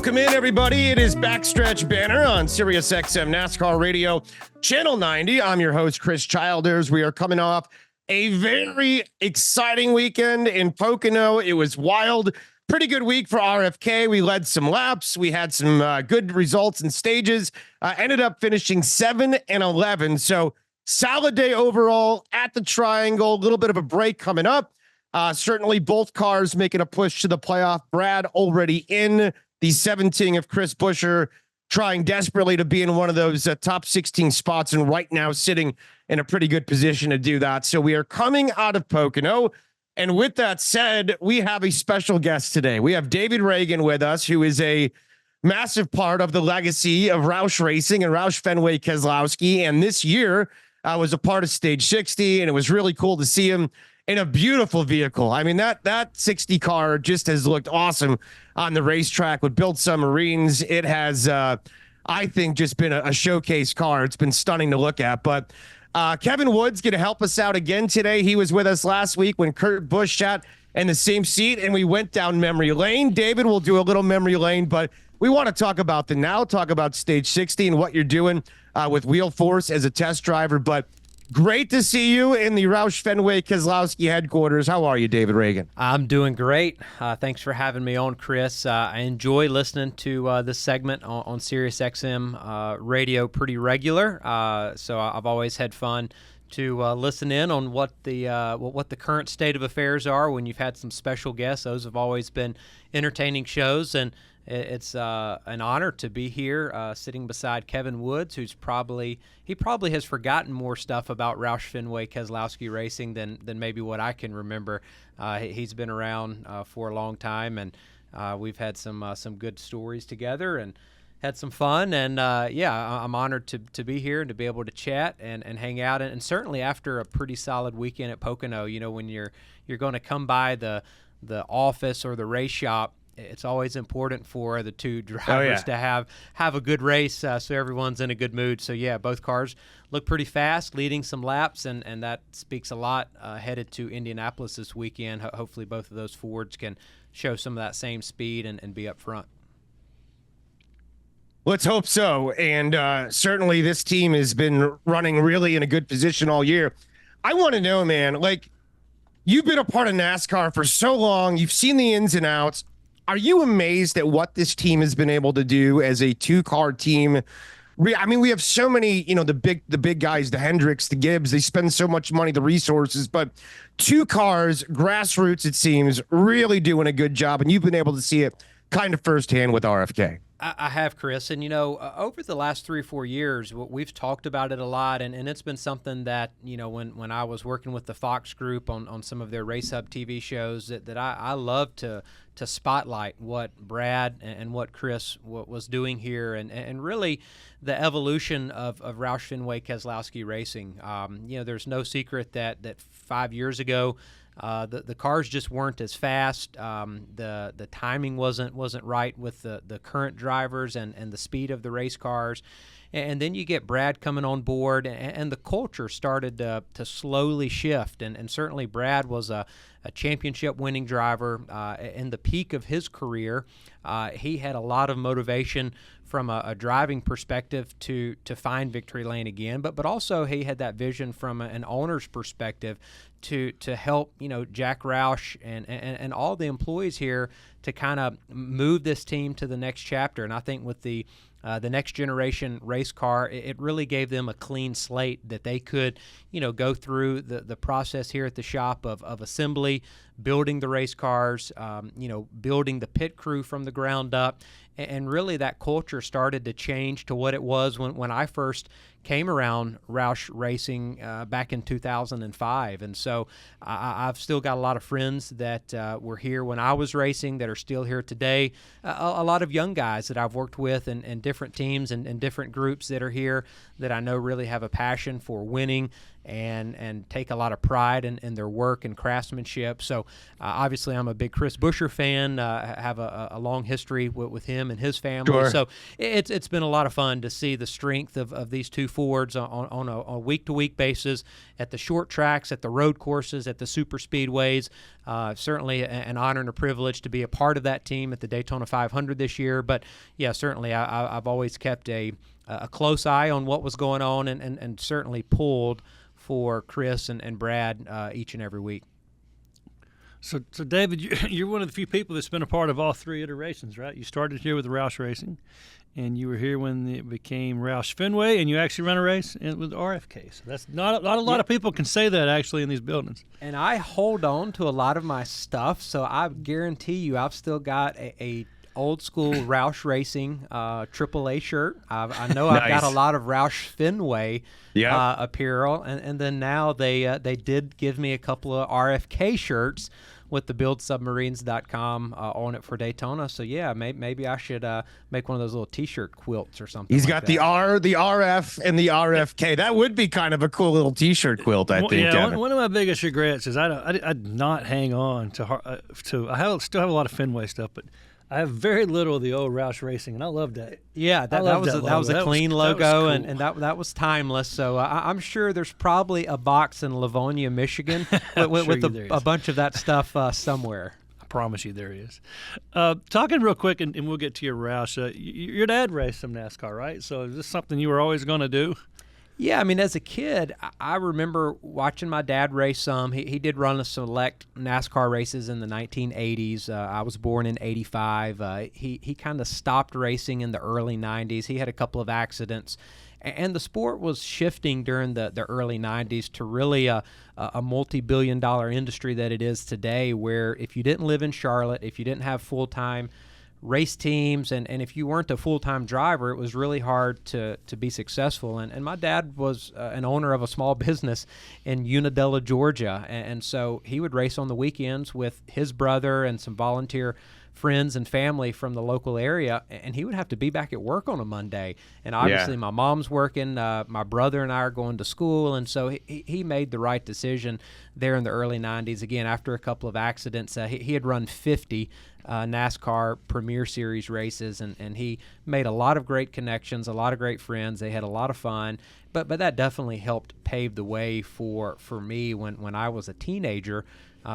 Welcome in, everybody. It is Backstretch Banter on Sirius XM NASCAR Radio, Channel 90. I'm your host, Chris Childers. We are coming off a very exciting weekend in Pocono. It was wild. Pretty good week for RFK. We led some laps. We had some good results and stages. Ended up finishing 7 and 11. So solid day overall at the Triangle. A little bit of a break coming up. Certainly both cars making a push to the playoff. Brad already in the 17 of Chris Buescher, trying desperately to be in one of those top 16 spots, and right now sitting in a pretty good position to do that. So we are coming out of Pocono. And with that said, we have a special guest today. We have David Ragan with us, who is a massive part of the legacy of Roush Racing and Roush Fenway Keselowski. And this year was a part of Stage 60, and it was really cool to see him in a beautiful vehicle. I mean, that 60 car just has looked awesome on the racetrack with built submarines. It has, I think, just been a showcase car. It's been stunning to look at. But Kevin Wood's going to help us out again today. He was with us last week when Kurt Busch sat in the same seat, and we went down memory lane. David will do a little memory lane, but we want to talk about the now, talk about Stage 60 and what you're doing with Wheel Force as a test driver. But great to see you in the Roush Fenway Keselowski headquarters. How are you, David Ragan? I'm doing great. Thanks for having me on, Chris. I enjoy listening to this segment on Sirius XM radio pretty regular. So I've always had fun to listen in on what the current state of affairs are when you've had some special guests. Those have always been entertaining shows, and it's an honor to be here sitting beside Kevin Woods, who's probably has forgotten more stuff about Roush Fenway Keselowski Racing than maybe what I can remember. He's been around for a long time, and we've had some good stories together and had some fun. And I'm honored to be here and to be able to chat and hang out. And certainly after a pretty solid weekend at Pocono, you know, when you're going to come by the office or the race shop, it's always important for the two drivers to have a good race, so everyone's in a good mood. So, yeah, both cars look pretty fast, leading some laps, and that speaks a lot headed to Indianapolis this weekend. Hopefully both of those Fords can show some of that same speed and be up front. Let's hope so. And certainly this team has been running really in a good position all year. I want to know, man, like, you've been a part of NASCAR for so long. You've seen the ins and outs. Are you amazed at what this team has been able to do as a two-car team? I mean, we have so many, you know, the big guys, the Hendricks, the Gibbs, they spend so much money, the resources, but two cars, grassroots, it seems, really doing a good job. And you've been able to see it kind of firsthand with RFK. I have, Chris, and over the last 3 or 4 years, we've talked about it a lot, and it's been something that, when I was working with the Fox Group on some of their Race Hub TV shows, that I love to spotlight what Brad and what Chris was doing here, and really the evolution of Roush Fenway Keselowski Racing. There's no secret that 5 years ago, the cars just weren't as fast. The timing wasn't right with the current drivers and the speed of the race cars. And then you get Brad coming on board, and the culture started to slowly shift. And certainly Brad was a championship-winning driver. In the peak of his career, he had a lot of motivation from a driving perspective to find victory lane again, but also he had that vision from an owner's perspective to help Jack Roush and all the employees here to kind of move this team to the next chapter. And I think with the next generation race car, it really gave them a clean slate that they could go through the process here at the shop of assembly, building the race cars, building the pit crew from the ground up. And really that culture started to change to what it was when I first came around Roush Racing back in 2005. And so I've still got a lot of friends that were here when I was racing that are still here today. A lot of young guys that I've worked with in different teams and different groups that are here that I know really have a passion for winning and take a lot of pride in their work and craftsmanship. So obviously I'm a big Chris Buescher fan. Have a long history with him and his family. Sure. So it's been a lot of fun to see the strength of these two Fords on a week-to-week basis at the short tracks, at the road courses, at the super speedways. Certainly an honor and a privilege to be a part of that team at the Daytona 500 this year. But yeah, certainly I've always kept a close eye on what was going on and certainly pulled for Chris and Brad each and every week. So David, you're one of the few people that's been a part of all three iterations, right? You started here with Roush Racing, and you were here when it became Roush Fenway, and you actually ran a race with RFK. So that's not a lot of people can say that actually in these buildings. And I hold on to a lot of my stuff, so I guarantee you I've still got a old school Roush Racing AAA shirt. I know I've got a lot of Roush Fenway apparel, and then now they did give me a couple of RFK shirts with the buildsubmarines.com on it for Daytona. So yeah, maybe I should make one of those little T-shirt quilts or something. He's got the RF, and the RFK. That would be kind of a cool little T-shirt quilt, I think. Yeah, one of my biggest regrets is I'd not hang on to still have a lot of Fenway stuff, but I have very little of the old Roush Racing, and I loved that. Yeah, that was a clean logo, cool. and that was timeless. So I'm sure there's probably a box in Livonia, Michigan, with a bunch of that stuff somewhere. I promise you there is. Talking real quick, and we'll get to your Roush. Your dad raced some NASCAR, right? So is this something you were always going to do? Yeah, I mean, as a kid, I remember watching my dad race some. He did run a select NASCAR races in the 1980s. I was born in 85. He kind of stopped racing in the early 90s. He had a couple of accidents. And the sport was shifting during the early 90s to really a multi-billion-dollar industry that it is today, where if you didn't live in Charlotte, if you didn't have full-time race teams, and if you weren't a full-time driver, it was really hard to be successful. And my dad was an owner of a small business in Unadilla, Georgia, and so he would race on the weekends with his brother and some volunteer friends and family from the local area, and he would have to be back at work on a Monday. And obviously my mom's working, my brother and I are going to school, and so he made the right decision there in the early 90s. Again, after a couple of accidents, he had run 50 NASCAR Premier Series races, and he made a lot of great connections, a lot of great friends. They had a lot of fun, but that definitely helped pave the way for me when I was a teenager,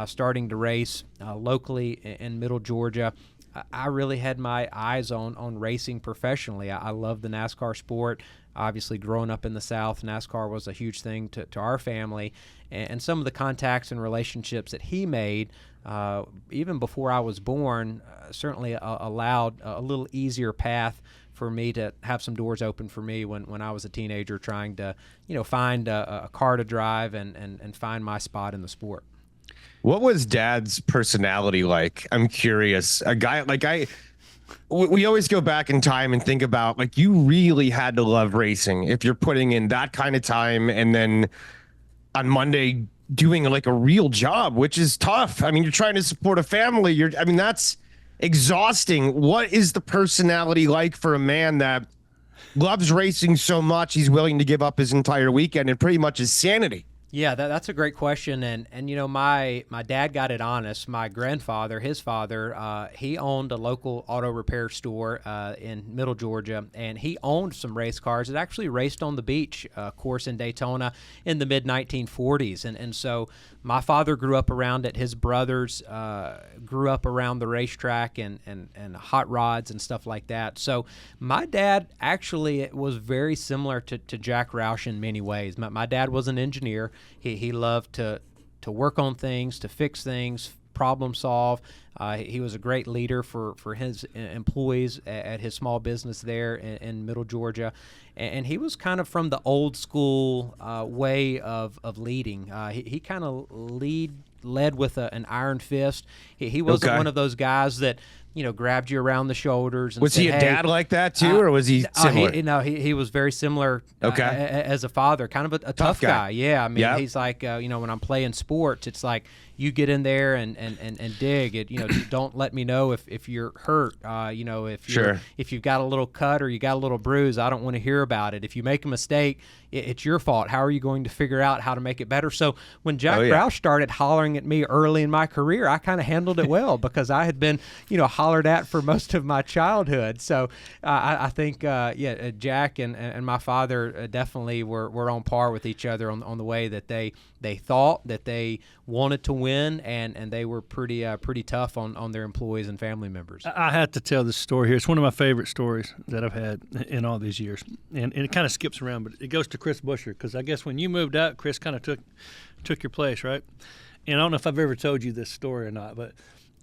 starting to race locally in Middle Georgia. I really had my eyes on racing professionally. I love the NASCAR sport. Obviously, growing up in the South, NASCAR was a huge thing to our family. And some of the contacts and relationships that he made, even before I was born, certainly allowed a little easier path for me to have some doors open for me when I was a teenager trying to, find a car to drive and find my spot in the sport. What was Dad's personality like? I'm curious. A guy like we always go back in time and think about, like, you really had to love racing if you're putting in that kind of time, and then on Monday doing like a real job, which is tough. I mean, you're trying to support a family. That's exhausting. What is the personality like for a man that loves racing so much he's willing to give up his entire weekend and pretty much his sanity? Yeah, that's a great question, and my dad got it honest. My grandfather, his father, he owned a local auto repair store in Middle Georgia, and he owned some race cars. It actually raced on the beach course in Daytona in the mid-1940s, and so my father grew up around it. His brothers grew up around the racetrack and hot rods and stuff like that. So my dad actually was very similar to Jack Roush in many ways. My dad was an engineer. He loved to work on things, to fix things, problem solve. He was a great leader for his employees at his small business there in Middle Georgia. And he was kind of from the old school way of leading. He kind of led with an iron fist. He wasn't one of those guys that grabbed you around the shoulders. And was said, he a dad like that too, or was he similar? He was very similar. As a father, kind of a tough guy. Yeah, I mean, he's like, when I'm playing sports, it's like you get in there and dig it. Don't let me know if you're hurt. If you've got a little cut or you got a little bruise, I don't want to hear about it. If you make a mistake, it's your fault. How are you going to figure out how to make it better? So when Jack Roush started hollering at me early in my career, I kind of handled it well because I had been, hollered at for most of my childhood. So I think, Jack and my father definitely were on par with each other on the way that they thought, that they wanted to win, and they were pretty tough on their employees and family members. I have to tell this story here. It's one of my favorite stories that I've had in all these years, and it kind of skips around, but it goes to Chris Buescher, because I guess when you moved out, Chris kind of took your place, right? And I don't know if I've ever told you this story or not, but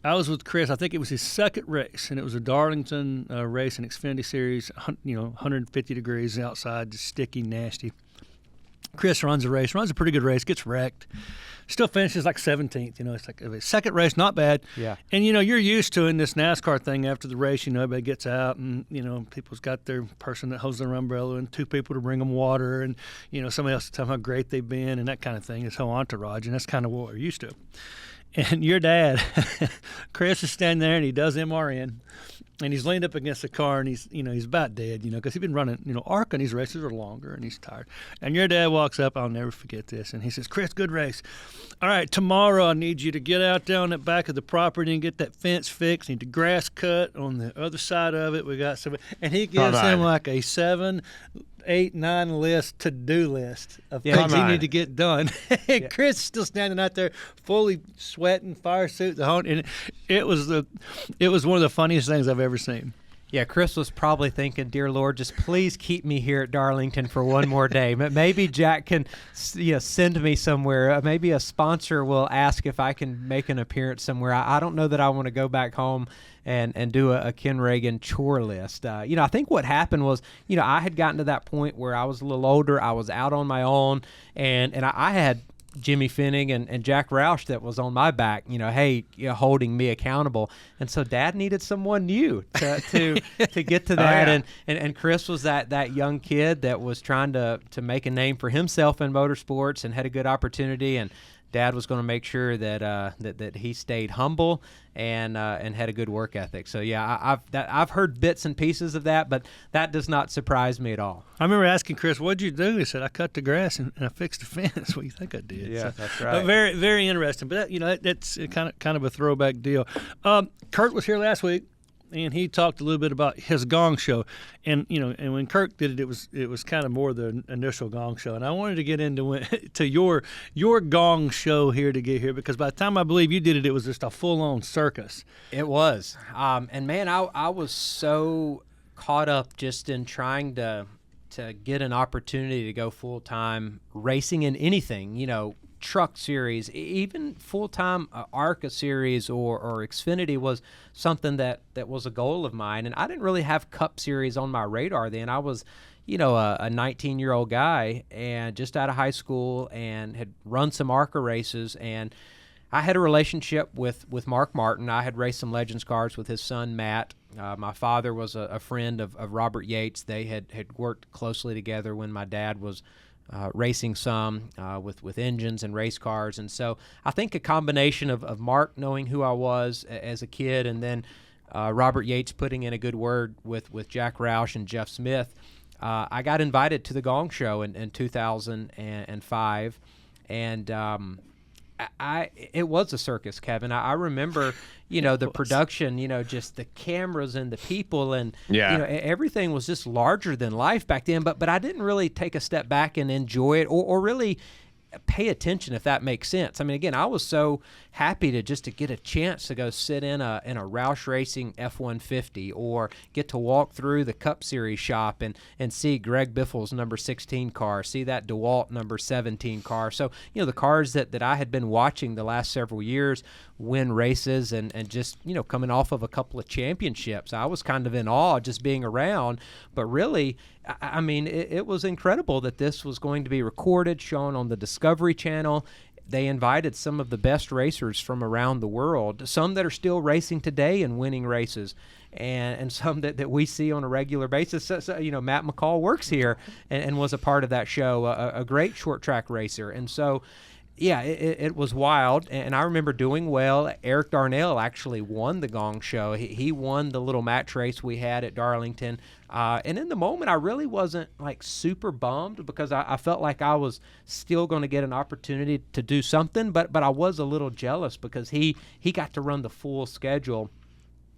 I was with Chris. I think it was his second race, and it was a Darlington race, an Xfinity Series. 150 degrees outside, just sticky, nasty. Chris runs a pretty good race, gets wrecked, still finishes like 17th. It's like a second race, not bad. Yeah. And, you're used to in this NASCAR thing after the race, everybody gets out and, people's got their person that holds their umbrella and two people to bring them water and, somebody else to tell them how great they've been and that kind of thing, this whole entourage. And that's kind of what we're used to. And your dad, Chris, is standing there and he does MRN. And he's leaned up against the car, and he's about dead, because he's been running, ARC, and these races are longer, and he's tired. And your dad walks up, I'll never forget this, and he says, "Chris, good race. All right, tomorrow I need you to get out there on the back of the property and get that fence fixed. Need the grass cut on the other side of it. We got some," and he gives him like a 7, 8, 9 to-do list of things he need to get done. And Chris is still standing out there, fully sweating, fire suit, the whole, and it was one of the funniest things I've ever seen. Yeah, Chris was probably thinking, "Dear Lord, just please keep me here at Darlington for one more day. Maybe Jack can, send me somewhere. Maybe a sponsor will ask if I can make an appearance somewhere. I don't know that I want to go back home and do a Ken Ragan chore list." I think what happened was, I had gotten to that point where I was a little older. I was out on my own, and I had Jimmy Finning and Jack Roush that was on my back, holding me accountable. And so Dad needed someone new to get to that. And Chris was that young kid that was trying to make a name for himself in motorsports and had a good opportunity. And Dad was going to make sure that he stayed humble and had a good work ethic. So I've heard bits and pieces of that, but that does not surprise me at all. I remember asking Chris, "What'd you do?" He said, "I cut the grass and I fixed the fence." What do you think I did? Yeah, that's right. Very, very interesting. But that's kind of a throwback deal. Kurt was here last week, and he talked a little bit about his gong show, and when Kirk did it, it was kind of more the initial gong show, and I wanted to get into your gong show here to get here, because by the time I believe you did it was just a full-on circus. It was, and man, I was so caught up just in trying to get an opportunity to go full-time racing in anything, truck series, even full-time ARCA series or Xfinity was something that was a goal of mine. And I didn't really have Cup series on my radar then. I was, a 19-year-old guy and just out of high school and had run some ARCA races. And I had a relationship with Mark Martin. I had raced some Legends cars with his son, Matt. My father was a friend of Robert Yates. They had worked closely together when my dad was racing some with engines and race cars. And so I think a combination of Mark knowing who I was as a kid, and then Robert Yates putting in a good word with Jack Roush and Jeff Smith, I got invited to the Gong Show in 2005. And it was a circus, Kevin. I remember, the production, just the cameras and the people, and everything was just larger than life back then. But I didn't really take a step back and enjoy it, or really pay attention, if that makes sense. I mean, again, I was so happy to get a chance to go sit in a Roush Racing F-150, or get to walk through the Cup Series shop and see Greg Biffle's number 16 car, see that DeWalt number 17 car. So, the cars that I had been watching the last several years win races and just, coming off of a couple of championships. I was kind of in awe just being around, but really, I mean, it was incredible that this was going to be recorded, shown on the Discovery Channel. They invited some of the best racers from around the world, some that are still racing today and winning races, and some that we see on a regular basis. So, Matt McCall works here and was a part of that show, a great short track racer. And so Yeah, it was wild, and I remember doing well. Eric Darnell actually won the Gong Show. He won the little match race we had at Darlington, and in the moment, I really wasn't like super bummed because I felt like I was still going to get an opportunity to do something, but I was a little jealous because he got to run the full schedule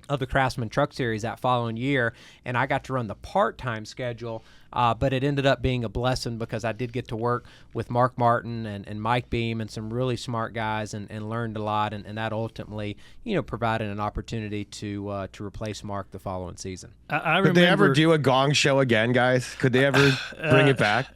of the Craftsman Truck Series that following year, and I got to run the part-time schedule, but it ended up being a blessing because I did get to work with Mark Martin and Mike Beam and some really smart guys and learned a lot, and that ultimately, provided an opportunity to replace Mark the following season. I remember. Could they ever do a Gong Show again, guys? Could they ever bring it back?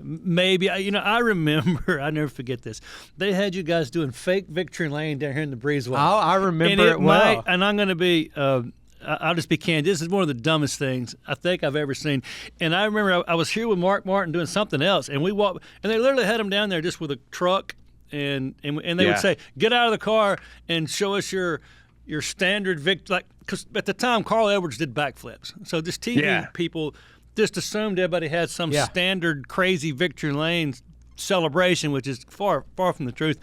Maybe. I remember, I never forget this. They had you guys doing fake victory lane down here in the breezeway. Oh, I remember it well. And I'm going to be, I'll just be candid. This is one of the dumbest things I think I've ever seen. And I remember I was here with Mark Martin doing something else, and we walked, and they literally had him down there just with a truck, and they would say, get out of the car and show us your standard victory. Like, because at the time, Carl Edwards did backflips. So this TV people just assumed everybody had some standard crazy victory lane celebration, which is far from the truth.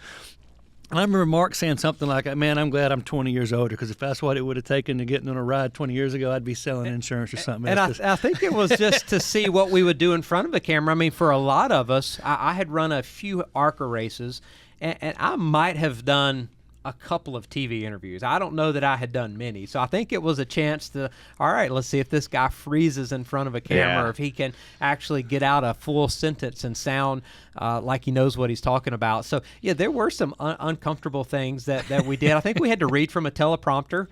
And I remember Mark saying something like, man, I'm glad I'm 20 years older, because if that's what it would have taken to get on a ride 20 years ago, I'd be selling insurance or something. And I think it was just to see what we would do in front of the camera. I mean, for a lot of us, I had run a few ARCA races, and I might have done a couple of TV interviews. I don't know that I had done many. So I think it was a chance to, all right, let's see if this guy freezes in front of a camera, or if he can actually get out a full sentence and sound like he knows what he's talking about. So, yeah, there were some uncomfortable things that we did. I think we had to read from a teleprompter.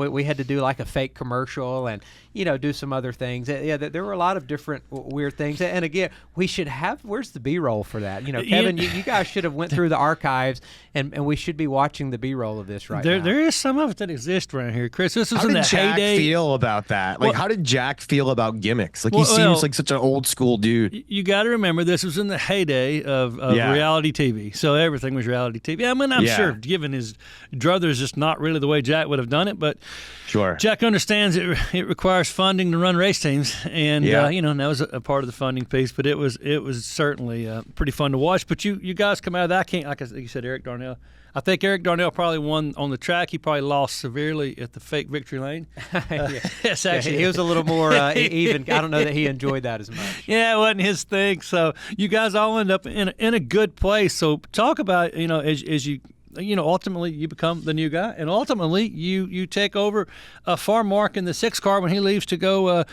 We had to do like a fake commercial and, do some other things. Yeah, there were a lot of different weird things. And again, we should have, where's the B-roll for that? Kevin, you guys should have went through the archives, and we should be watching the B-roll of this now. There is some of it that exists around here, Chris. This was in the heyday. How did Jack feel about that? Like, how did Jack feel about gimmicks? Like, he seems like such an old school dude. You got to remember, this was in the heyday of reality TV. So everything was reality TV. I mean, I'm sure, given his druthers, just not really the way Jack would have done it, but Jack understands it requires funding to run race teams, and that was a part of the funding piece. But it was certainly pretty fun to watch. But you guys come out of that. I can't, like you said, Eric Darnell. I think Eric Darnell probably won on the track. He probably lost severely at the fake victory lane. Yes, actually, he was a little more even. I don't know that he enjoyed that as much. Yeah, it wasn't his thing. So you guys all end up in a good place. So talk about as you. Ultimately you become the new guy, and ultimately you take over for Mark in the 6 car when he leaves to go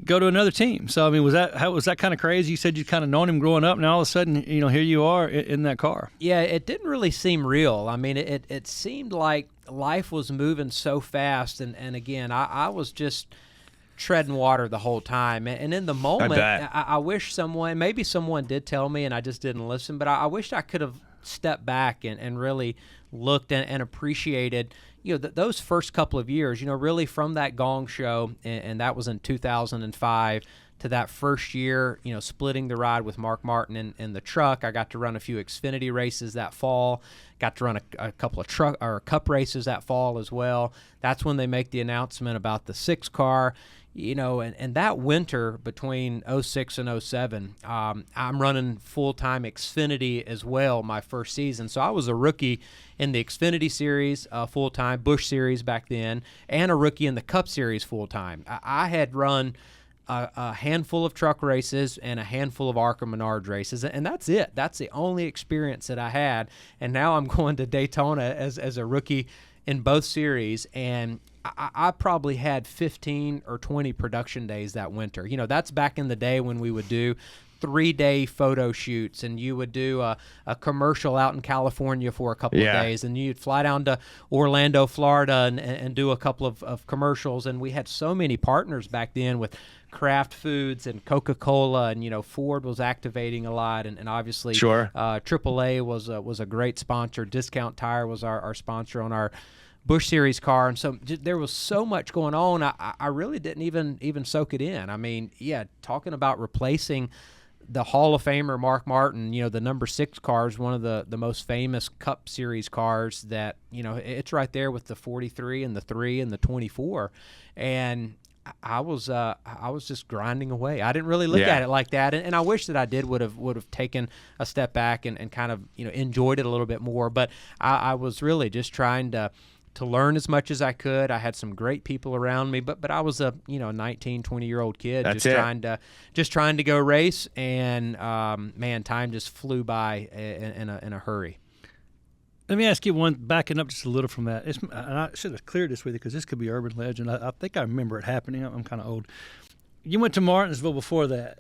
to another team. So I mean, was that kind of crazy? You said you kind of known him growing up, and all of a sudden, here you are in that car. Yeah, it didn't really seem real. I mean, it seemed like life was moving so fast, and again, I was just treading water the whole time. And in the moment, I wish maybe someone did tell me, and I just didn't listen. But I wished I could have stepped back and really looked and appreciated those first couple of years, really from that Gong Show, and that was in 2005, to that first year, splitting the ride with Mark Martin in the truck. I got to run a few Xfinity races that fall, got to run a couple of cup races that fall as well. That's when they make the announcement about the 6 car. And that winter between 06 and 07, I'm running full-time Xfinity as well my first season. So I was a rookie in the Xfinity Series full-time, Busch Series back then, and a rookie in the Cup Series full-time. I had run a handful of truck races and a handful of ARCA Menards races, and that's it. That's the only experience that I had. And now I'm going to Daytona as a rookie in both series, and I probably had 15 or 20 production days that winter. That's back in the day when we would do 3-day photo shoots, and you would do a commercial out in California for a couple of days, and you'd fly down to Orlando, Florida, and do a couple of commercials. And we had so many partners back then with Kraft Foods and Coca-Cola, and Ford was activating a lot, and obviously AAA was a great sponsor. Discount Tire was our sponsor on our Busch Series car, and so there was so much going on. I really didn't even soak it in. I mean, talking about replacing the Hall of Famer Mark Martin, the number 6 car is one of the most famous Cup Series cars that, it's right there with the 43 and the 3 and the 24. And I was just grinding away. I didn't really look at it like that, and I wish that I would have taken a step back and kind of enjoyed it a little bit more. But I was really just trying to learn as much as I could. I had some great people around me, but I was a 19, 20-year-old kid just trying to go race, and man, time just flew by in a hurry. Let me ask you one, backing up just a little from that. And I should have cleared this with you because this could be urban legend. I think I remember it happening. I'm kind of old. You went to Martinsville before that,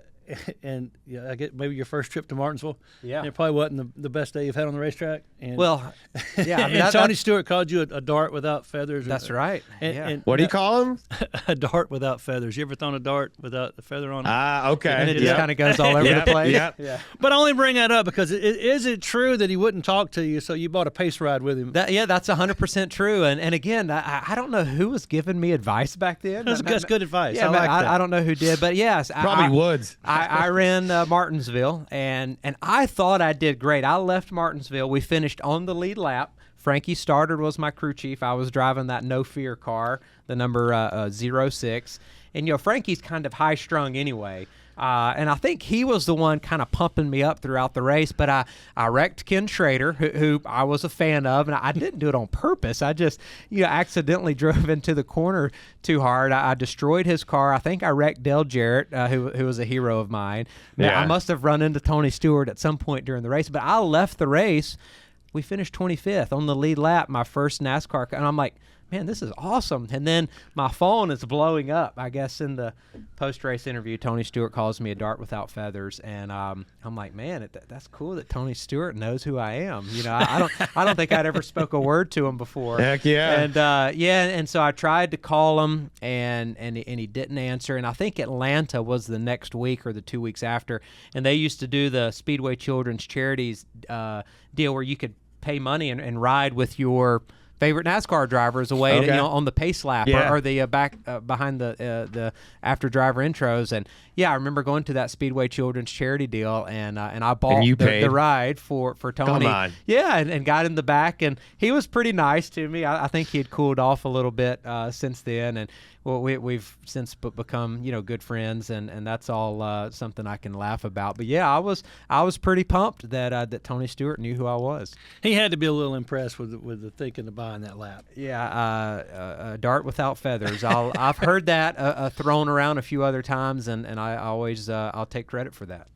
and I get maybe your first trip to Martinsville. Yeah, and it probably wasn't the best day you've had on the racetrack. And, well, yeah, I mean, and Tony Stewart called you a dart without feathers. That's right. And what do you call him? A dart without feathers. You ever thrown a dart without the feather on it? Okay. And it just kind of goes all over the place. Yeah. But I only bring that up because is it true that he wouldn't talk to you, so you bought a pace ride with him? That's 100% true. And again, I don't know who was giving me advice back then. That's good advice. Yeah, I don't know who did, but yes, probably Woods. I ran Martinsville, and I thought I did great. I left Martinsville. We finished on the lead lap. Frankie Stoddard was my crew chief. I was driving that No Fear car, the number 06. And, Frankie's kind of high-strung anyway. And I think he was the one kind of pumping me up throughout the race. But I wrecked Ken Schrader, who I was a fan of, and I didn't do it on purpose. I just, accidentally drove into the corner too hard. I destroyed his car. I think I wrecked Dale Jarrett, who was a hero of mine. Yeah. I must have run into Tony Stewart at some point during the race, but I left the race. We finished 25th on the lead lap, my first NASCAR, and I'm like, man, this is awesome. And then my phone is blowing up. I guess in the post-race interview, Tony Stewart calls me a dart without feathers, and I'm like, man, that's cool that Tony Stewart knows who I am. I don't think I'd ever spoke a word to him before. Heck yeah. And and so I tried to call him, and he didn't answer. And I think Atlanta was the next week or the 2 weeks after, and they used to do the Speedway Children's Charities deal where you could pay money and ride with your favorite NASCAR drivers away on the pace lap or the back behind the after driver intros. And I remember going to that Speedway Children's charity deal, and I bought the ride for Tony. Come on. Yeah, and got in the back, and he was pretty nice to me. I think he had cooled off a little bit since then, and we've since become good friends, and that's all something I can laugh about. But I was pretty pumped that Tony Stewart knew who I was. He had to be a little impressed with the thinking of buying that lap. A dart without feathers. I've heard that thrown around a few other times, and I always I'll take credit for that.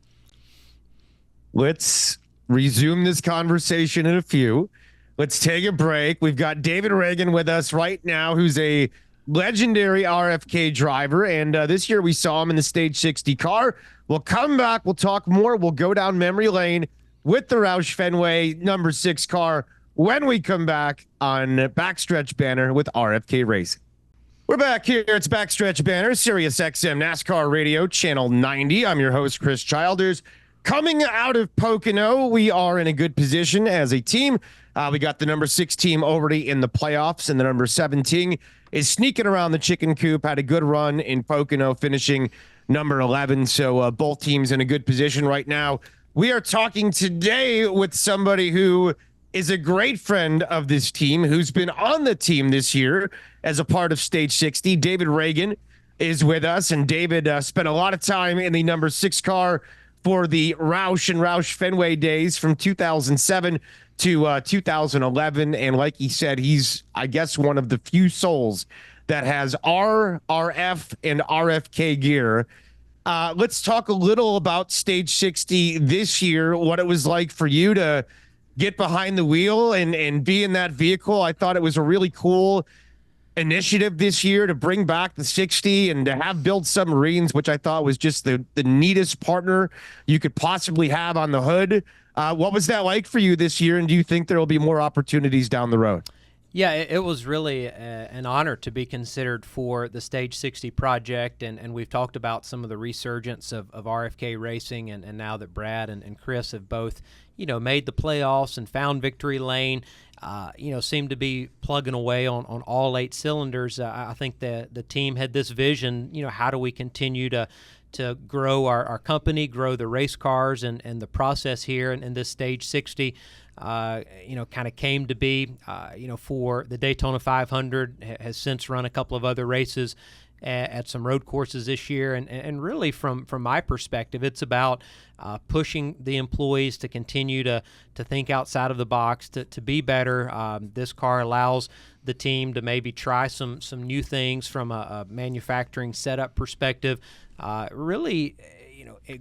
Let's resume this conversation in a few. Let's take a break. We've got David Ragan with us right now, who's a legendary RFK driver, and this year we saw him in the Stage 60 car. We'll come back. We'll talk more. We'll go down memory lane with the Roush Fenway number 6 car when we come back on Backstretch Banter with RFK Racing. We're back here. It's Backstretch Banter, Sirius XM NASCAR Radio, Channel 90. I'm your host, Chris Childers. Coming out of Pocono, we are in a good position as a team. We got the number 6 team already in the playoffs, and the number 17 is sneaking around the chicken coop. Had a good run in Pocono, finishing number 11. So both teams in a good position right now. We are talking today with somebody who is a great friend of this team, who's been on the team this year as a part of Stage 60. David Ragan is with us, and David spent a lot of time in the number 6 car for the Roush and Roush Fenway days from 2007 to 2011. And like he said, he's, I guess, one of the few souls that has RF, and RFK gear. Let's talk a little about Stage 60 this year, what it was like for you to get behind the wheel and be in that vehicle. I thought it was a really cool initiative this year to bring back the 60 and to have built submarines, which I thought was just the neatest partner you could possibly have on the hood. What was that like for you this year, and do you think there will be more opportunities down the road? Yeah, it was really an honor to be considered for the Stage 60 project, and we've talked about some of the resurgence of RFK Racing, and now that Brad and Chris have both, made the playoffs and found victory lane, seem to be plugging away on all 8 cylinders. I think the team had this vision, how do we continue to grow our company, grow the race cars and the process here, and this Stage 60 kind of came to be, for the Daytona 500, has since run a couple of other races. at some road courses this year. And really, from my perspective, it's about pushing the employees to continue to think outside of the box, to be better. This car allows the team to maybe try some new things from a manufacturing setup perspective. Really,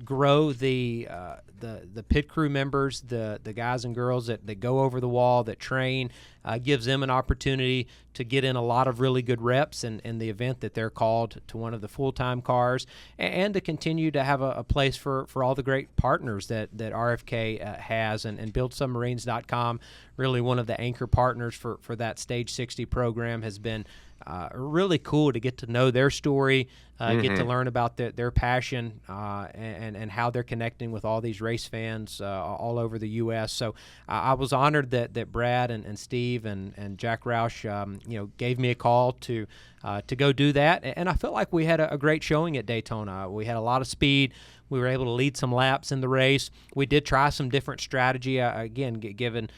grow the pit crew members, the guys and girls that go over the wall, that train, gives them an opportunity to get in a lot of really good reps in the event that they're called to one of the full-time cars, and to continue to have a place for all the great partners that RFK has, and BuildSubmarines.com, really one of the anchor partners for that Stage 60 program, has been really cool to get to know their story, get to learn about their passion, and how they're connecting with all these race fans all over the U.S. So I was honored that Brad and Steve and Jack Roush, gave me a call to go do that. And I felt like we had a great showing at Daytona. We had a lot of speed. We were able to lead some laps in the race. We did try some different strategy, again, given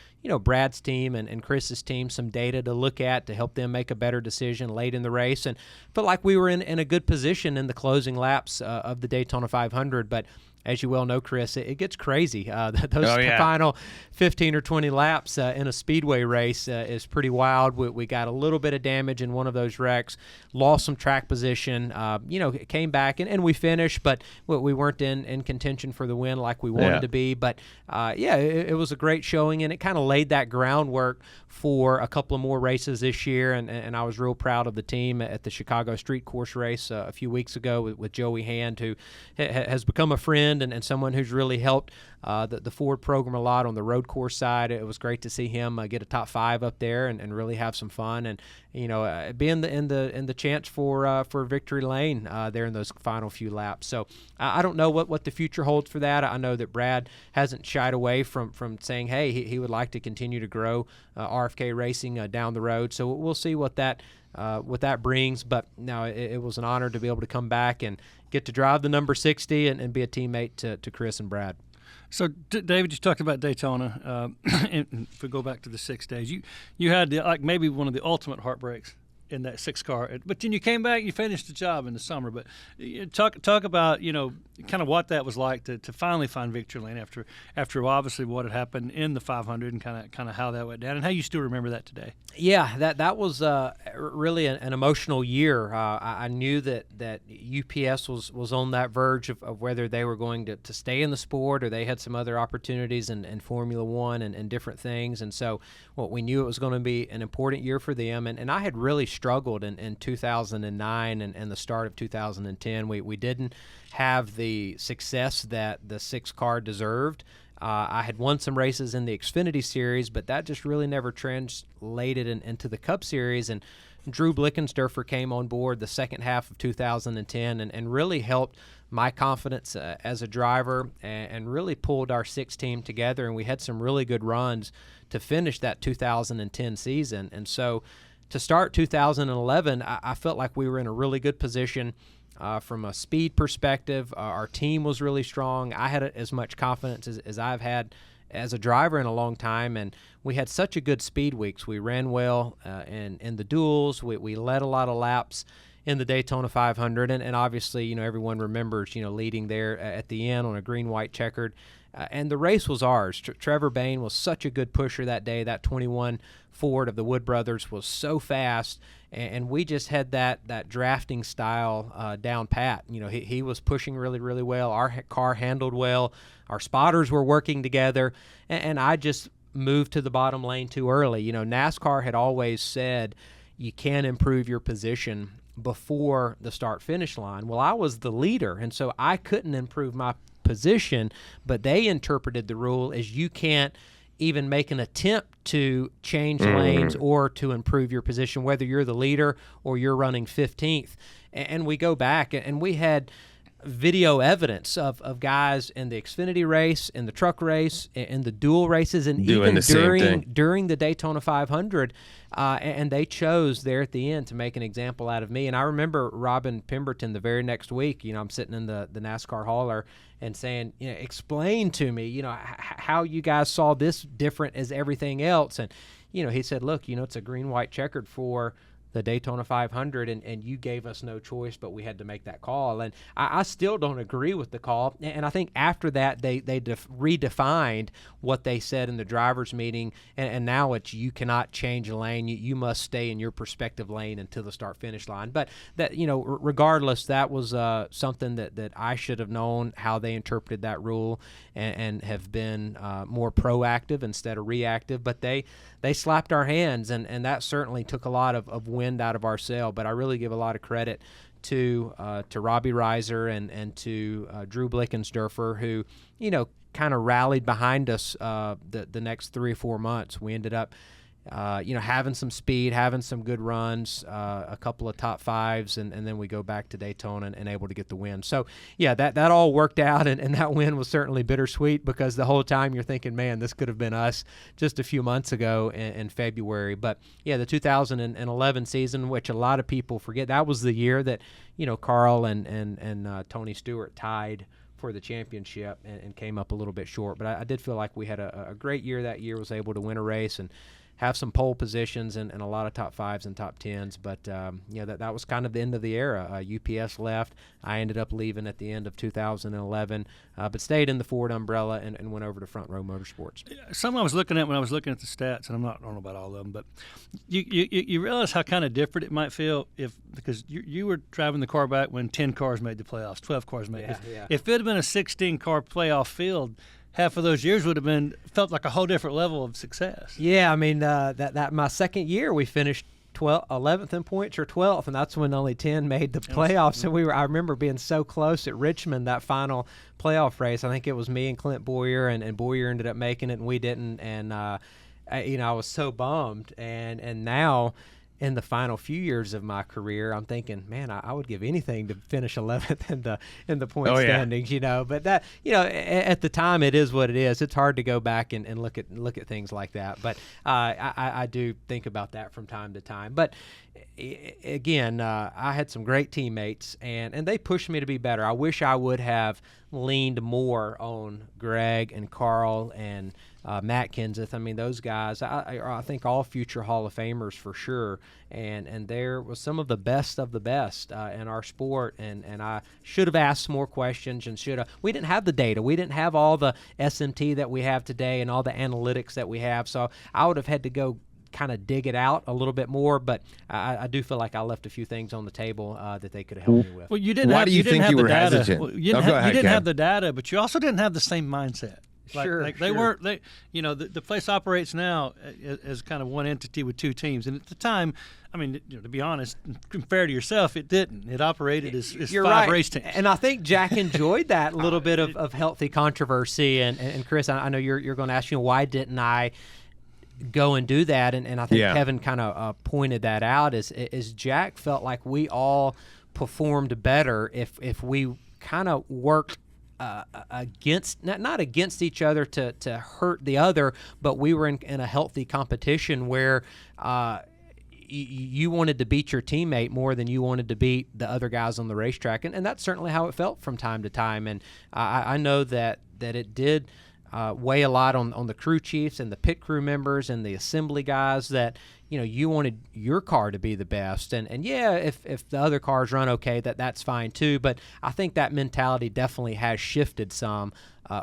Brad's team and Chris's team some data to look at to help them make a better decision late in the race. And felt like we were in a good position in the closing laps of the Daytona 500. But as you well know, Chris, it gets crazy. Final 15 or 20 laps in a speedway race is pretty wild. We got a little bit of damage in one of those wrecks, lost some track position, came back, and we finished, but we weren't in contention for the win like we wanted to be. But, it was a great showing, and it kind of laid that groundwork for a couple of more races this year, and I was real proud of the team at the Chicago Street Course race a few weeks ago with Joey Hand, who has become a friend and someone who's really helped the Ford program a lot on the road course side. It was great to see him get a top 5 up there and really have some fun, and be in the chance for victory lane there in those final few laps. So I don't know what the future holds for that. I know that Brad hasn't shied away from saying, hey, he would like to continue to grow RFK Racing down the road. So we'll see what that brings. But no, it was an honor to be able to come back and get to drive the number 60 and be a teammate to Chris and Brad. So, David, you talked about Daytona. And if we go back to the 6 days, you had maybe one of the ultimate heartbreaks in that 6 car. But then you came back, you finished the job in the summer. But talk about, kind of what that was like to finally find victory lane after obviously what had happened in the 500, and kind of how that went down, and how you still remember that today. Yeah, that was really an emotional year. I knew that UPS was on that verge of whether they were going to stay in the sport, or they had some other opportunities in Formula One and different things. And so we knew it was going to be an important year for them. And I had really struggled in 2009 and the start of 2010. We didn't have the success that the 6 car deserved. I had won some races in the Xfinity Series, but that just really never translated into the Cup Series. And Drew Blickensderfer came on board the second half of 2010 and really helped my confidence as a driver, and really pulled our 6 team together. And we had some really good runs to finish that 2010 season. And so to start 2011, I felt like we were in a really good position. From a speed perspective, our team was really strong. I had as much confidence as I've had as a driver in a long time, and we had such a good speed weeks. We ran well in the duels. We led a lot of laps in the Daytona 500, and obviously, everyone remembers, leading there at the end on a green-white checkered. And the race was ours. Trevor Bayne was such a good pusher that day. That 21 Ford of the Wood Brothers was so fast, and we just had that drafting style down pat. He was pushing really, really well. Our car handled well. Our spotters were working together, and I just moved to the bottom lane too early. NASCAR had always said you can't improve your position before the start-finish line. Well, I was the leader, and so I couldn't improve my position, but they interpreted the rule as you can't even make an attempt to change lanes or to improve your position, whether you're the leader or you're running 15th. And we go back, and we had video evidence of guys in the Xfinity race, in the truck race, in the dual races, and doing even during the Daytona 500. And they chose there at the end to make an example out of me. And I remember Robin Pemberton the very next week, I'm sitting in the NASCAR hauler and saying, explain to me, how you guys saw this different as everything else. And, he said, look, it's a green-white checkered for the Daytona 500, and you gave us no choice, but we had to make that call. And I still don't agree with the call. And I think after that, they redefined what they said in the drivers' meeting, and now it's you cannot change a lane. You must stay in your respective lane until the start-finish line. But that, regardless, that was something that I should have known how they interpreted that rule and have been more proactive instead of reactive. But they slapped our hands, and that certainly took a lot of wind out of our sail. But I really give a lot of credit to Robbie Reiser and to Drew Blickensderfer, who kind of rallied behind us the next 3 or 4 months. We ended up having some speed, having some good runs, a couple of top fives, and then we go back to Daytona and able to get the win. So, yeah, that all worked out, and that win was certainly bittersweet because the whole time you're thinking, man, this could have been us just a few months ago in February. But, yeah, the 2011 season, which a lot of people forget, that was the year that, Carl and Tony Stewart tied for the championship and came up a little bit short. But I did feel like we had a great year that year, was able to win a race and have some pole positions and a lot of top fives and top tens. But, that was kind of the end of the era. UPS left. I ended up leaving at the end of 2011, but stayed in the Ford umbrella and went over to Front Row Motorsports. Something I was looking at when I was looking at the stats, and I don't know about all of them, but you realize how kind of different it might feel because you were driving the car back when 10 cars made the playoffs, 12 cars made it. Yeah. If it had been a 16-car playoff field, half of those years would have felt like a whole different level of success. Yeah, I mean, that my second year we finished 11th in points or 12th, and that's when only 10 made the playoffs. And I remember being so close at Richmond, that final playoff race. I think it was me and Clint Boyer, and Boyer ended up making it, and we didn't. And I was so bummed. And now, in the final few years of my career, I'm thinking, man, I would give anything to finish 11th in the point standings, But that, at the time, it is what it is. It's hard to go back and look at things like that. But I do think about that from time to time. But again, I had some great teammates, and they pushed me to be better. I wish I would have leaned more on Greg and Carl and Matt Kenseth. I mean, those guys, I think all future Hall of Famers for sure. And there was some of the best in our sport. And I should have asked more questions and we didn't have the data. We didn't have all the SMT that we have today and all the analytics that we have. So I would have had to go kind of dig it out a little bit more, but I do feel like I left a few things on the table that they could have helped me with. Well, you didn't. Why do you think you were data. hesitant? Well, you didn't have the data, but you also didn't have the same mindset. They weren't. The place operates now as kind of one entity with two teams, and at the time, I mean, to be honest, fair to yourself, it didn't. It operated as five race teams. And I think Jack enjoyed that little bit of healthy controversy. And Chris, I know you're going to ask, why didn't I go and do that? And I think Kevin kind of pointed that out. Is Jack felt like we all performed better if we kind of worked against, not against each other to hurt the other, but we were in a healthy competition where you wanted to beat your teammate more than you wanted to beat the other guys on the racetrack, and that's certainly how it felt from time to time. And I know that it did weigh a lot on the crew chiefs and the pit crew members and the assembly guys that you wanted your car to be the best, and if the other cars run okay, that's fine too. But I think that mentality definitely has shifted some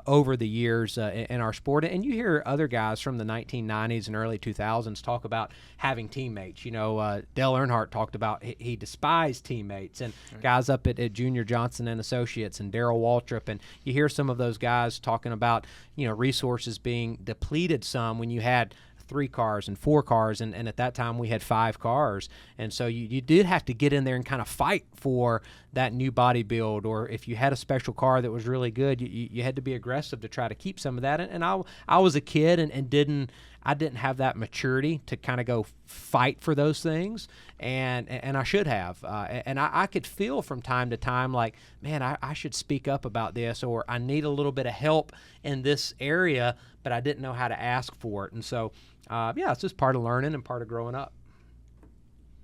over the years in our sport. And you hear other guys from the 1990s and early 2000s talk about having teammates. Dale Earnhardt talked about he despised teammates, and guys up at Junior Johnson and Associates and Darrell Waltrip. And you hear some of those guys talking about resources being depleted some when you had 3 cars and 4 cars, and at that time we had 5 cars, and so you did have to get in there and kind of fight for that new body build, or if you had a special car that was really good, you had to be aggressive to try to keep some of that. And I was a kid and didn't have that maturity to kind of go fight for those things, and I should have. And I could feel from time to time like, man, I should speak up about this, or I need a little bit of help in this area, but I didn't know how to ask for it. And so, it's just part of learning and part of growing up.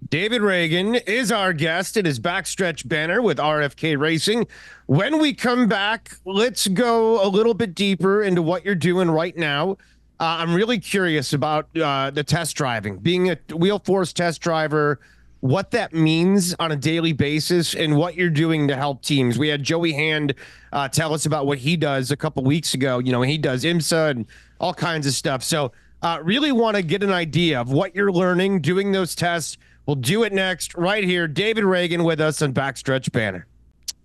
David Ragan is our guest. It is Backstretch Banter with RFK Racing. When we come back, let's go a little bit deeper into what you're doing right now. I'm really curious about the test driving, being a Wheel Force test driver. what that means on a daily basis and what you're doing to help teams. We had Joey Hand tell us about what he does a couple weeks ago. You know, he does IMSA and all kinds of stuff. So really want to get an idea of what you're learning doing those tests. We'll do it next right here. David Ragan with us on Backstretch Banter.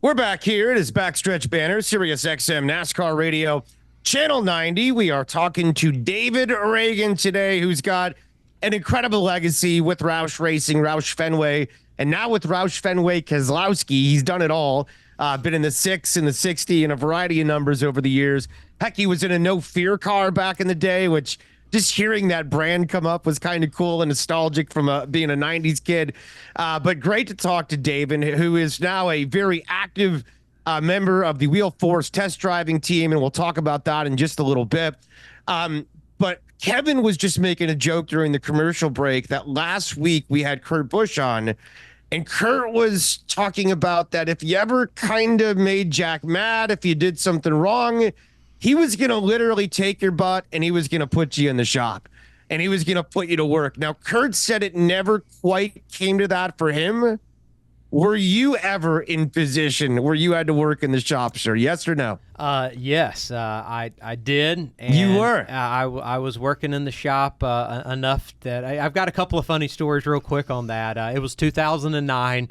We're back here. It is Backstretch Banter, Sirius XM NASCAR Radio, Channel 90. We are talking to David Ragan today, who's got an incredible legacy with Roush Racing, Roush Fenway, and now with Roush Fenway Keselowski. He's done it all. Been in the 6 and the 60 and a variety of numbers over the years. Heck, he was in a No Fear car back in the day, which just hearing that brand come up was kind of cool and nostalgic from being a 90s kid. But great to talk to David, who is now a very active member of the Wheel Force test driving team, and we'll talk about that in just a little bit. But Kevin was just making a joke during the commercial break that last week we had Kurt Busch on, and Kurt was talking about that if you ever kind of made Jack mad, if you did something wrong, he was going to literally take your butt and he was going to put you in the shop and he was going to put you to work. Now, Kurt said it never quite came to that for him. Were you ever in position where you had to work in the shop, sir? Yes or no? Yes, I did. And you were? I was working in the shop enough that I've got a couple of funny stories real quick on that. It was 2009.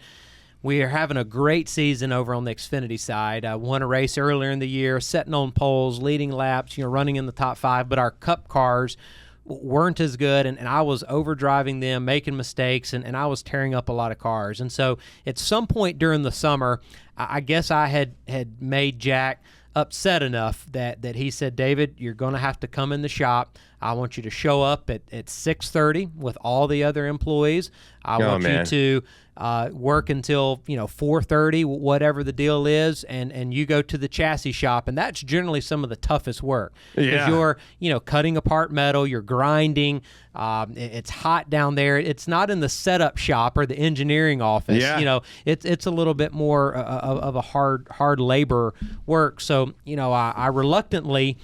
We are having a great season over on the Xfinity side. Won a race earlier in the year, setting on poles, leading laps, running in the top 5. But our Cup cars weren't as good, and I was overdriving them, making mistakes, and I was tearing up a lot of cars. And so at some point during the summer, I guess I had made Jack upset enough that he said, David, you're going to have to come in the shop. I want you to show up at 6:30 with all the other employees. I want you to work until 4:30, whatever the deal is, and you go to the chassis shop, and that's generally some of the toughest work because you're cutting apart metal, you're grinding. It's hot down there. It's not in the setup shop or the engineering office. It's a little bit more of a hard labor work. So I reluctantly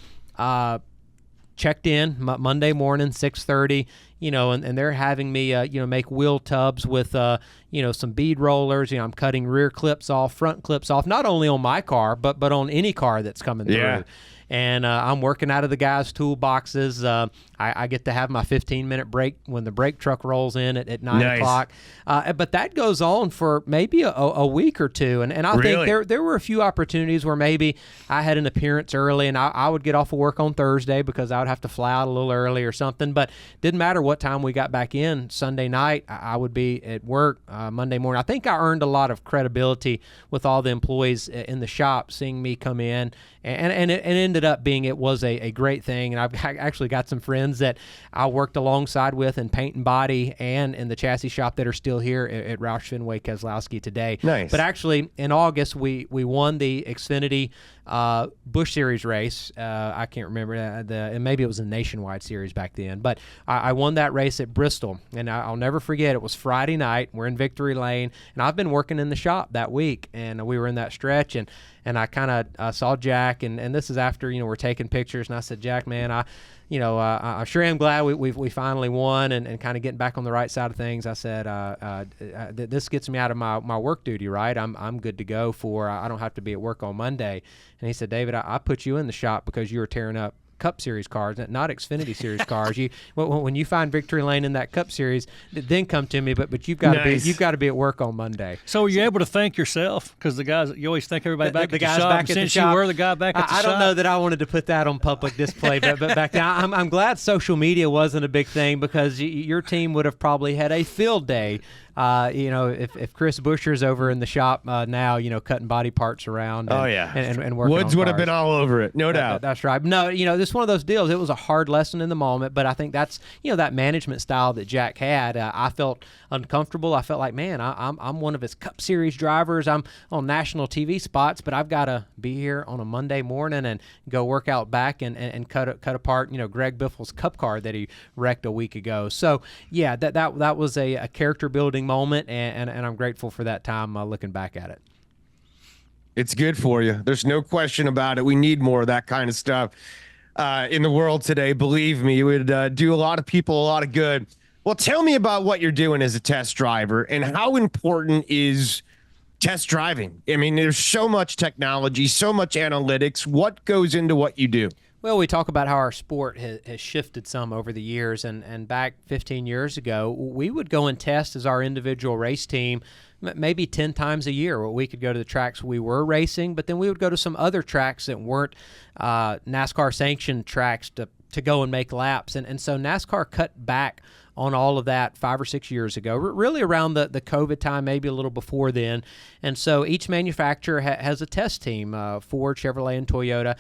checked in Monday morning, 6:30. And they're having me, make wheel tubs with, some bead rollers. I'm cutting rear clips off, front clips off, not only on my car, but on any car that's coming through. And I'm working out of the guys' toolboxes. I get to have my 15-minute break when the brake truck rolls in at 9 o'clock. But that goes on for maybe a week or two. And I think there were a few opportunities where maybe I had an appearance early and I would get off of work on Thursday because I would have to fly out a little early or something. But didn't matter what time we got back in. Sunday night, I would be at work Monday morning. I think I earned a lot of credibility with all the employees in the shop seeing me come in. And it ended up being it was a great thing. And I've actually got some friends that I worked alongside with in paint and body and in the chassis shop that are still here at Roush Fenway Keselowski today. Nice. But actually, in August, we won the Xfinity Busch Series race. I can't remember, and maybe it was a nationwide series back then. But I won that race at Bristol, and I'll never forget. It was Friday night. We're in Victory Lane, and I've been working in the shop that week, and we were in that stretch, and I kind of saw Jack, and this is after we're taking pictures, and I said, Jack, man, I sure am glad we finally won and kind of getting back on the right side of things. I said, this gets me out of my work duty, right? I'm good to go I don't have to be at work on Monday. And he said, David, I put you in the shop because you were tearing up Cup Series cars, not Xfinity Series cars. When you find Victory Lane in that Cup Series, then come to me. But you've got to be at work on Monday. So were you able to thank yourself? Because the guys, you always thank everybody back at the shop. Back at since the shop, you were the guy back at the shop, I don't know that I wanted to put that on public display, but back then I'm glad social media wasn't a big thing because your team would have probably had a field day. If Chris Buescher's over in the shop now, cutting body parts around. And working Woods on would have cars. been all over it, no doubt. That's right. No, this is one of those deals. It was a hard lesson in the moment, but I think that's that management style that Jack had. I felt uncomfortable. I felt like, man, I'm one of his Cup Series drivers. I'm on national TV spots, but I've got to be here on a Monday morning and go work out back and cut apart Greg Biffle's Cup car that he wrecked a week ago. So yeah, that was a character building moment, and I'm grateful for that time looking back at it. It's good for you. There's no question about it. We need more of that kind of stuff in the world today. Believe me, it would do a lot of people a lot of good. Well, tell me about what you're doing as a test driver and how important is test driving? I mean, there's so much technology, so much analytics. What goes into what you do? Well, we talk about how our sport has shifted some over the years, and back 15 years ago, we would go and test as our individual race team maybe 10 times a year. Where we could go to the tracks we were racing, but then we would go to some other tracks that weren't NASCAR sanctioned tracks to go and make laps. And so NASCAR cut back on all of that 5 or 6 years ago, really around the COVID time, maybe a little before then. And so each manufacturer has a test team, Ford, Chevrolet, and Toyota.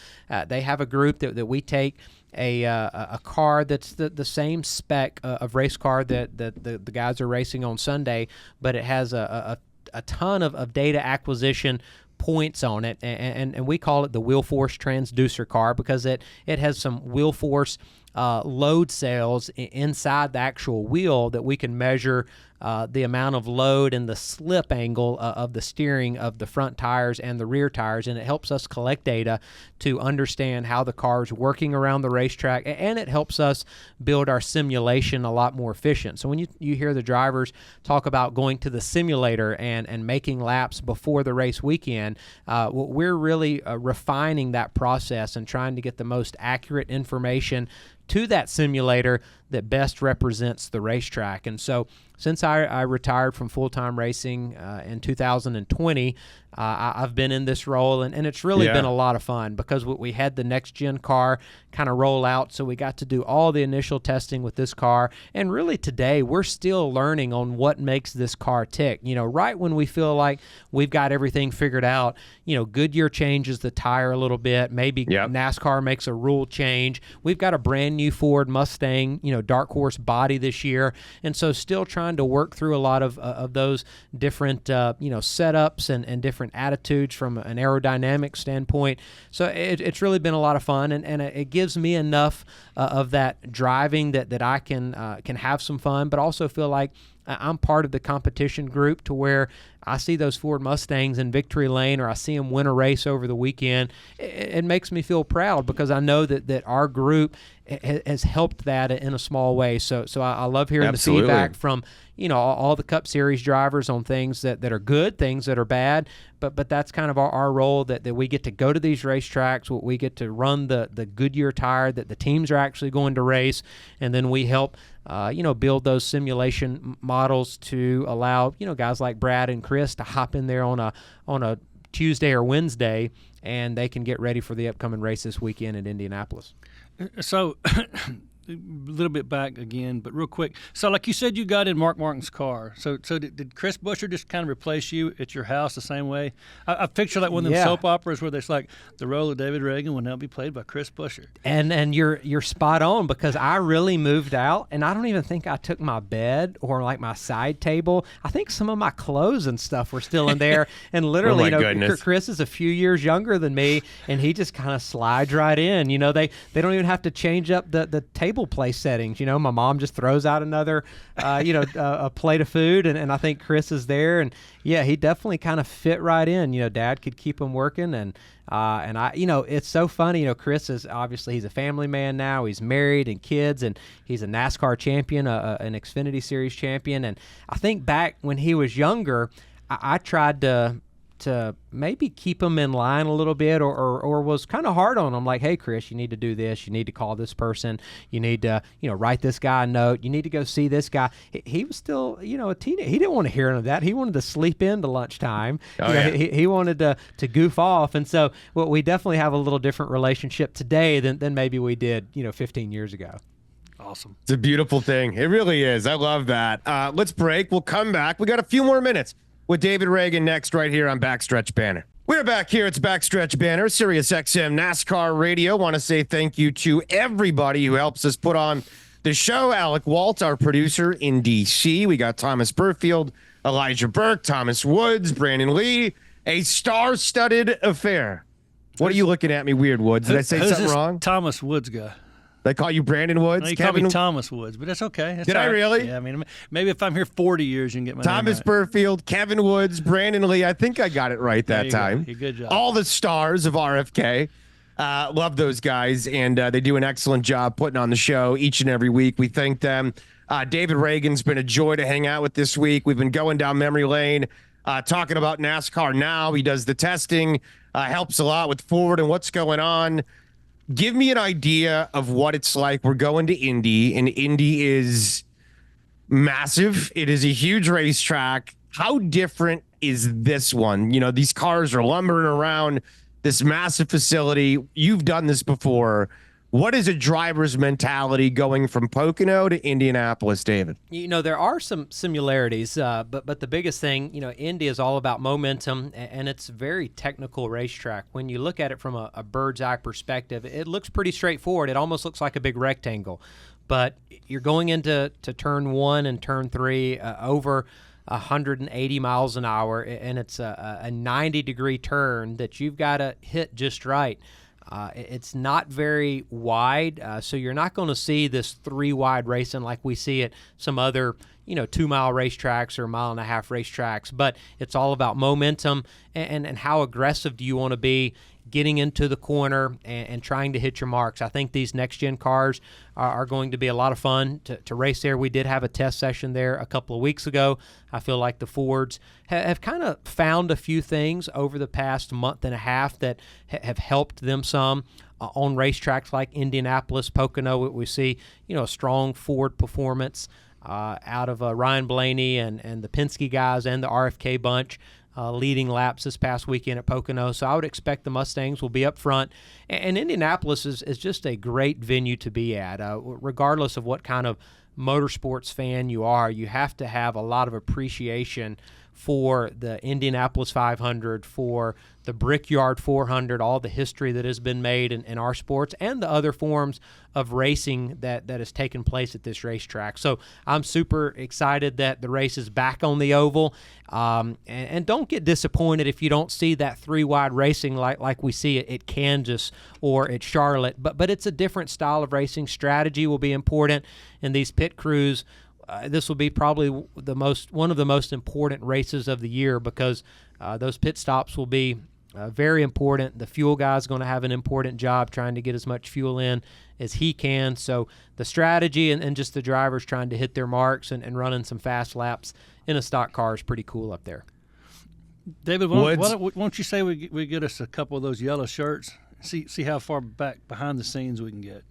They have a group that we take a car that's the same spec of race car that the guys are racing on Sunday, but it has a ton of data acquisition points on it, and we call it the wheel force transducer car because it has some wheel force load cells inside the actual wheel that we can measure the amount of load and the slip angle of the steering of the front tires and the rear tires, and it helps us collect data to understand how the car is working around the racetrack, and it helps us build our simulation a lot more efficient. So when you hear the drivers talk about going to the simulator and making laps before the race weekend, we're really refining that process and trying to get the most accurate information to that simulator that best represents the racetrack. And so since I retired from full-time racing in 2020, I've been in this role, and it's really been a lot of fun because we had the next-gen car kind of roll out, so we got to do all the initial testing with this car. And really today, we're still learning on what makes this car tick. You know, right when we feel like we've got everything figured out, you know, Goodyear changes the tire a little bit. Maybe NASCAR makes a rule change. We've got a brand new Ford Mustang, you know, dark horse body this year. And so still trying to work through a lot of those different, setups and different attitudes from an aerodynamic standpoint. So it's really been a lot of fun, and it gives me enough of that driving that I can have some fun, but also feel like I'm part of the competition group to where I see those Ford Mustangs in victory lane, or I see them win a race over the weekend. It makes me feel proud because I know that our group has helped that in a small way. So I love hearing the feedback from all the Cup Series drivers on things that are good, things that are bad. But that's kind of our role, that we get to go to these racetracks, we get to run the Goodyear tire that the teams are actually going to race, and then we help build those simulation models to allow guys like Brad and Chris to hop in there on a Tuesday or Wednesday, and they can get ready for the upcoming race this weekend in Indianapolis. So a little bit back again, but real quick. So like you said, you got in Mark Martin's car. So did Chris Buescher just kind of replace you at your house the same way? I picture like one of them soap operas where there's like the role of David Ragan will now be played by Chris Buescher. And you're spot on, because I really moved out, and I don't even think I took my bed or like my side table. I think some of my clothes and stuff were still in there. And literally, Chris is a few years younger than me, and he just kind of slides right in. They don't even have to change up the table place settings. My mom just throws out another a plate of food, and I think Chris is there, and he definitely kind of fit right in. Dad could keep him working, and I it's so funny. Chris is obviously, he's a family man now. He's married and kids, and he's a NASCAR champion, an Xfinity Series champion. And I think back when he was younger, I tried to maybe keep him in line a little bit, or was kind of hard on him, like, hey, Chris, you need to do this. You need to call this person. You need to, write this guy a note. You need to go see this guy. He was still, a teenager. He didn't want to hear any of that. He wanted to sleep into lunchtime. He wanted to goof off. And so we definitely have a little different relationship today than maybe we did, 15 years ago. Awesome. It's a beautiful thing. It really is. I love that. Let's break. We'll come back. We got a few more minutes with David Ragan next, right here on Backstretch Banter. We're back here. It's Backstretch Banter, Sirius XM NASCAR Radio. Want to say thank you to everybody who helps us put on the show. Alec Walt, our producer in D.C. We got Thomas Burfield, Elijah Burke, Thomas Woods, Brandon Lee. A star-studded affair. What are you looking at me weird, Woods? Did I say something wrong? Thomas Woods guy. They call you Brandon Woods? No, you call me Thomas Woods, but that's okay. Did I really? Yeah, I mean, maybe if I'm here 40 years, you can get my Thomas name right. Burfield, Kevin Woods, Brandon Lee. I think I got it right that time. Good job. All the stars of RFK. Love those guys, and they do an excellent job putting on the show each and every week. We thank them. David Ragan's been a joy to hang out with this week. We've been going down memory lane, talking about NASCAR now. He does the testing, helps a lot with Ford and what's going on. Give me an idea of what it's like. We're going to Indy, and Indy is massive. It is a huge racetrack. How different is this one? You know, these cars are lumbering around this massive facility. You've done this before. What is a driver's mentality going from Pocono to Indianapolis, David? You know, there are some similarities, but the biggest thing, you know, Indy is all about momentum, and it's a very technical racetrack. When you look at it from a bird's eye perspective, it looks pretty straightforward. It almost looks like a big rectangle. But you're going into turn 1 and turn 3 over 180 miles an hour, and it's a 90-degree turn that you've got to hit just right. It's not very wide, so you're not going to see this 3-wide racing like we see at some other, 2-mile racetracks or 1.5-mile racetracks. But it's all about momentum and how aggressive do you want to be getting into the corner and trying to hit your marks. I think these next-gen cars are going to be a lot of fun to race there. We did have a test session there a couple of weeks ago. I feel like the Fords have kind of found a few things over the past month and a half that have helped them some. On racetracks like Indianapolis, Pocono, we see, a strong Ford performance out of Ryan Blaney and the Penske guys and the RFK bunch. Leading laps this past weekend at Pocono. So I would expect the Mustangs will be up front. And Indianapolis is just a great venue to be at. Regardless of what kind of motorsports fan you are, you have to have a lot of appreciation for the Indianapolis 500, for the Brickyard 400, all the history that has been made in our sports, and the other forms of racing that has taken place at this racetrack. So I'm super excited that the race is back on the oval. And don't get disappointed if you don't see that 3-wide racing like we see it at Kansas or at Charlotte. But it's a different style of racing. Strategy will be important in these pit crews. This will be probably one of the most important races of the year because those pit stops will be very important. The fuel guy is going to have an important job trying to get as much fuel in as he can. So the strategy and just the drivers trying to hit their marks and running some fast laps in a stock car is pretty cool up there. David, why don't you say we get us a couple of those yellow shirts? See how far back behind the scenes we can get.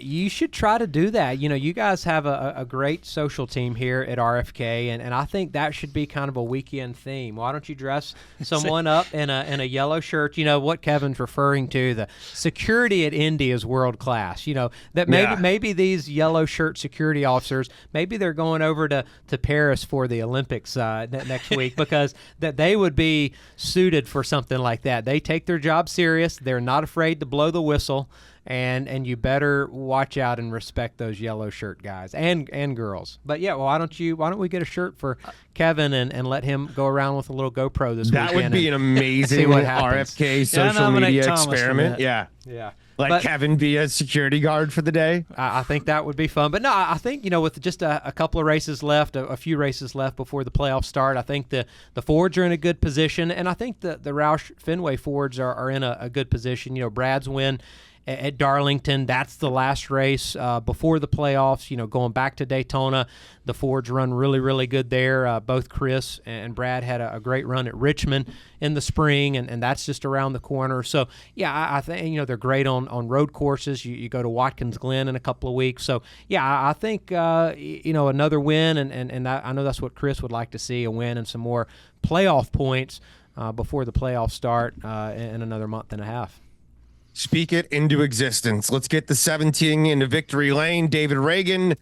You should try to do that. You guys have a great social team here at RFK, and I think that should be kind of a weekend theme. Why don't you dress someone up in a yellow shirt? What Kevin's referring to, the security at Indy is world class. That maybe these yellow shirt security officers, maybe they're going over to Paris for the Olympics next week because that they would be suited for something like that. They take their job serious. They're not afraid to blow the whistle, and you better watch out and respect those yellow shirt guys and girls. But yeah, why don't we get a shirt for Kevin and let him go around with a little GoPro this weekend? That would be an amazing RFK social media experiment. Yeah. Like Kevin be a security guard for the day. I think that would be fun. But no, I think, with just a couple of races left, a few races left before the playoffs start, I think the Fords are in a good position. And I think the Roush Fenway Fords are in a good position. Brad's win at Darlington, that's the last race before the playoffs. Going back to Daytona, the Fords run really, really good there. Both Chris and Brad had a great run at Richmond in the spring, and that's just around the corner. So, yeah, I think, they're great on road courses. You go to Watkins Glen in a couple of weeks. So, yeah, I think, another win, and I know that's what Chris would like to see, a win and some more playoff points before the playoffs start in another month and a half. Speak it into existence. Let's get the 17 into victory lane. David Ragan,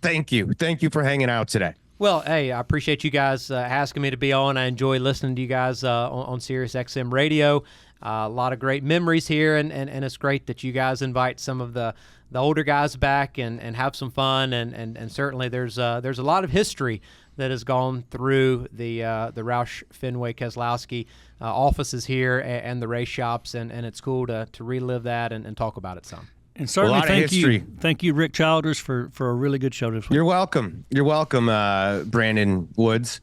thank you. Thank you for hanging out today. Well, hey, I appreciate you guys asking me to be on. I enjoy listening to you guys on Sirius XM Radio. A lot of great memories here, and it's great that you guys invite some of the older guys back and have some fun. And certainly there's a lot of history that has gone through the Roush Fenway Keselowski offices here and the race shops, and it's cool to relive that and talk about it some. And certainly thank you, Rick Childers, for a really good show this week. You're welcome, Brandon Woods.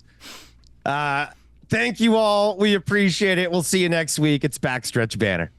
Thank you all. We appreciate it. We'll see you next week. It's Backstretch Banter.